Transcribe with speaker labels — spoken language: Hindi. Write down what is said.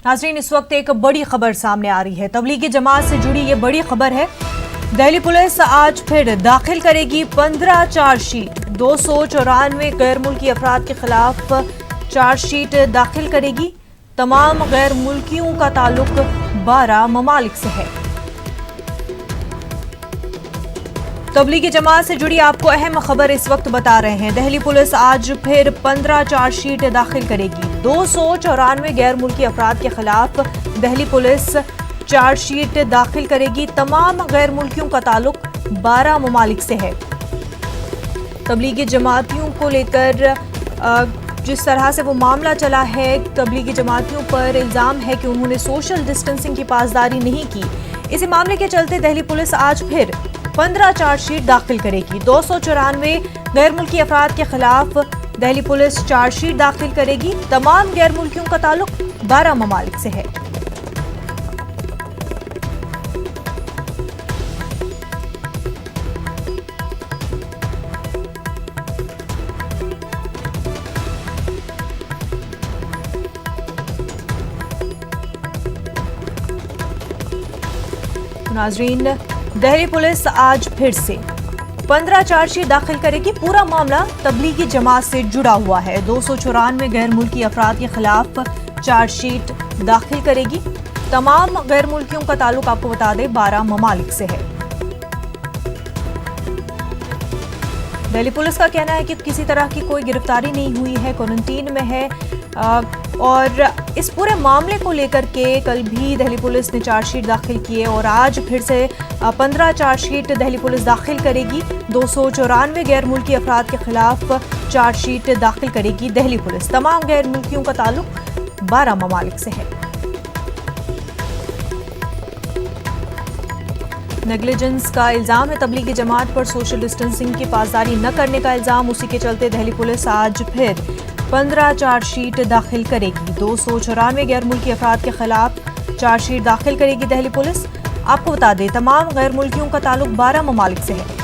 Speaker 1: नाज़रीन, इस वक्त एक बड़ी खबर सामने आ रही है। तबलीगी जमात से जुड़ी ये बड़ी खबर है। दिल्ली पुलिस आज फिर दाखिल करेगी 15 चार्जशीट। 294 गैर मुल्की अफराद के खिलाफ चार्जशीट दाखिल करेगी। तमाम गैर मुल्कियों का ताल्लुक 12 ममालिक से है। तबलीगी जमात से जुड़ी आपको अहम खबर इस वक्त बता रहे हैं। दिल्ली पुलिस आज फिर 15 चार्जशीट दाखिल करेगी। 294 गैर मुल्की अफराद के खिलाफ दिल्ली पुलिस चार्जशीट दाखिल करेगी। तमाम गैर मुल्कियों का ताल्लुक 12 ममालिक से है। तबलीगी जमातियों को लेकर जिस तरह से वो मामला चला है, तबलीगी जमातियों पर इल्ज़ाम है कि उन्होंने सोशल डिस्टेंसिंग की पासदारी नहीं की। इसी मामले के चलते दिल्ली पुलिस आज फिर 15 चार्जशीट दाखिल करेगी। 294 गैर मुल्की अफराद के खिलाफ दिल्ली पुलिस चार्जशीट दाखिल करेगी। तमाम गैर मुल्कियों का ताल्लुक 12 ममालिक से है। नाज़रीन, दिल्ली पुलिस आज फिर से 15 चार्जशीट दाखिल करेगी। पूरा मामला तबलीगी जमात से जुड़ा हुआ है। 294 गैर मुल्की अफराद के खिलाफ चार्जशीट दाखिल करेगी। तमाम गैर मुल्कियों का ताल्लुक आपको बता दें 12 ममालिक से है। दिल्ली पुलिस का कहना है कि किसी तरह की कोई गिरफ्तारी नहीं हुई है, क्वारंटीन में है। और इस पूरे मामले को लेकर के कल भी दिल्ली पुलिस ने चार्जशीट दाखिल किए और आज फिर से 15 चार्जशीट दिल्ली पुलिस दाखिल करेगी। 294 गैर मुल्की अफराद के खिलाफ चार्जशीट दाखिल करेगी दिल्ली पुलिस। तमाम गैर मुल्कियों का ताल्लुक 12 ममालिक से है। नेग्लिजेंस का इल्ज़ाम है तबलीगी जमात पर, सोशल डिस्टेंसिंग की पासदारी न करने का इल्ज़ाम। उसी के चलते दिल्ली पुलिस आज फिर 15 चार्जशीट दाखिल करेगी। 294 गैर मुल्की अफराद के खिलाफ चार्जशीट दाखिल करेगी दिल्ली पुलिस। आपको बता दें तमाम गैर मुल्कियों का ताल्लुक 12 ममालिक से है।